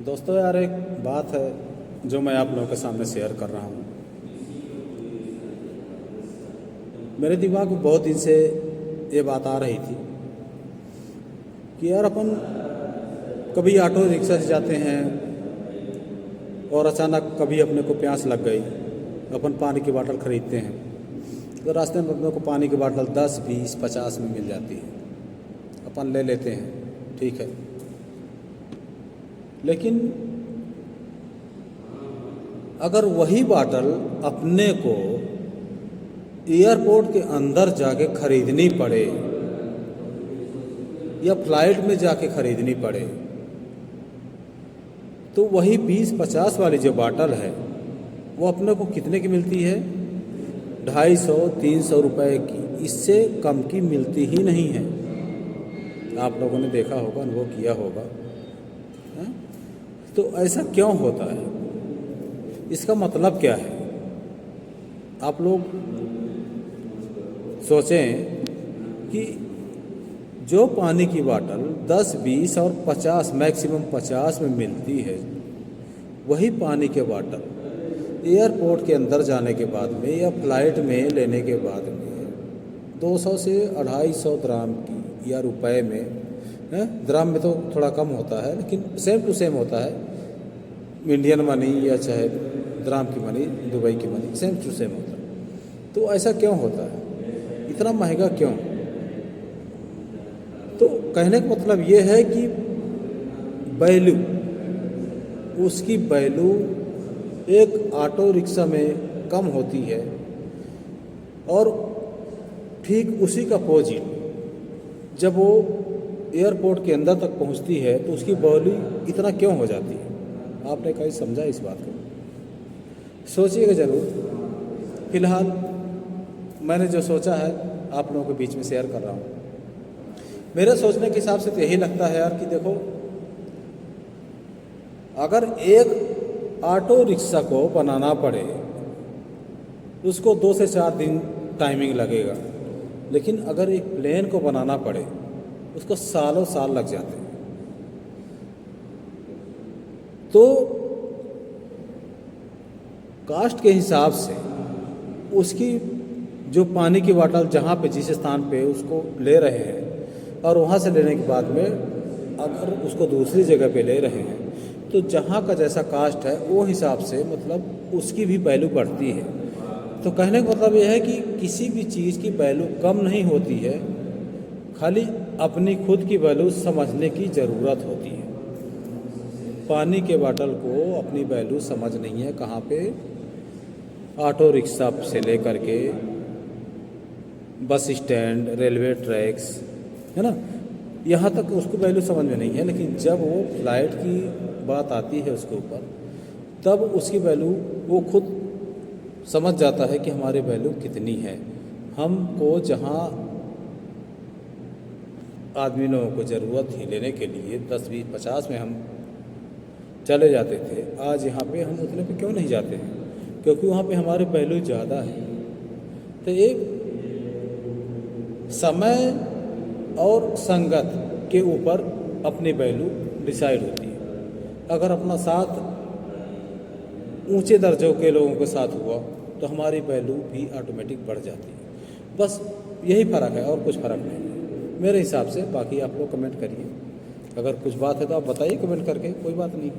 दोस्तों यार, एक बात है जो मैं आप लोगों के सामने शेयर कर रहा हूँ। मेरे दिमाग में बहुत दिन से ये बात आ रही थी कि यार अपन कभी ऑटो रिक्शा से जाते हैं और अचानक कभी अपने को प्यास लग गई, अपन पानी की बोतल खरीदते हैं तो रास्ते में अपने को पानी की बोतल 10, 20, 50 में मिल जाती है, अपन ले लेते हैं, ठीक है। लेकिन अगर वही बोतल अपने को एयरपोर्ट के अंदर जाके खरीदनी पड़े या फ्लाइट में जाके खरीदनी पड़े, तो वही 20-50 वाली जो बोतल है वो अपने को कितने की मिलती है? 250-300 रुपए की, इससे कम की मिलती ही नहीं है। आप लोगों ने देखा होगा, अनुभव किया होगा है? तो ऐसा क्यों होता है? इसका मतलब क्या है? आप लोग सोचें कि जो पानी की बोतल 10, 20 और 50, मैक्सिमम 50 में मिलती है, वही पानी के बोतल एयरपोर्ट के अंदर जाने के बाद में या फ्लाइट में लेने के बाद में 200 से 250 द्राम की या रुपए में है। द्राम में तो थोड़ा कम होता है, लेकिन सेम टू सेम होता है। इंडियन मनी या चाहे द्राम की मनी, दुबई की मनी, सेम टू सेम होता है। तो ऐसा क्यों होता है? इतना महंगा क्यों? तो कहने का मतलब ये है कि वैल्यू, उसकी वैल्यू एक ऑटो रिक्शा में कम होती है और ठीक उसी का अपोजिट जब वो एयरपोर्ट के अंदर तक पहुंचती है तो उसकी वैल्यू इतना क्यों हो जाती है? आपने कहीं समझा इस बात को? सोचिएगा ज़रूर। फिलहाल मैंने जो सोचा है आप लोगों के बीच में शेयर कर रहा हूँ। मेरे सोचने के हिसाब से तो यही लगता है यार कि देखो, अगर एक ऑटो रिक्शा को बनाना पड़े उसको 2 से 4 दिन टाइमिंग लगेगा, लेकिन अगर एक प्लेन को बनाना पड़े उसको सालों साल लग जाते हैं। तो कास्ट के हिसाब से उसकी जो पानी की बोतल जहाँ पे जिस स्थान पे उसको ले रहे हैं और वहाँ से लेने के बाद में अगर उसको दूसरी जगह पे ले रहे हैं तो जहाँ का जैसा कास्ट है वो हिसाब से मतलब उसकी भी वैल्यू बढ़ती है। तो कहने का मतलब यह है कि किसी भी चीज़ की वैल्यू कम नहीं होती है, खाली अपनी खुद की वैल्यू समझने की ज़रूरत होती है। पानी के बोतल को अपनी वैल्यू समझ नहीं है कहाँ पे, ऑटो रिक्शा से लेकर के बस स्टैंड, रेलवे ट्रैक्स, है ना, यहाँ तक उसको वैल्यू समझ में नहीं है। लेकिन जब वो फ्लाइट की बात आती है उसके ऊपर, तब उसकी वैल्यू वो खुद समझ जाता है कि हमारी वैल्यू कितनी है। हमको जहाँ आदमी लोगों को ज़रूरत थी लेने के लिए 10, 20, 50 में हम चले जाते थे, आज यहाँ पे हम उतने पे क्यों नहीं जाते हैं? क्योंकि वहाँ पे हमारी वैल्यू ज़्यादा है। तो एक समय और संगत के ऊपर अपनी वैल्यू डिसाइड होती है। अगर अपना साथ ऊंचे दर्जों के लोगों के साथ हुआ तो हमारी वैल्यू भी ऑटोमेटिक बढ़ जाती है। बस यही फ़र्क है और कुछ फ़र्क नहीं है मेरे हिसाब से। बाकी आप लोग कमेंट करिए, अगर कुछ बात है तो आप बताइए कमेंट करके, कोई बात नहीं।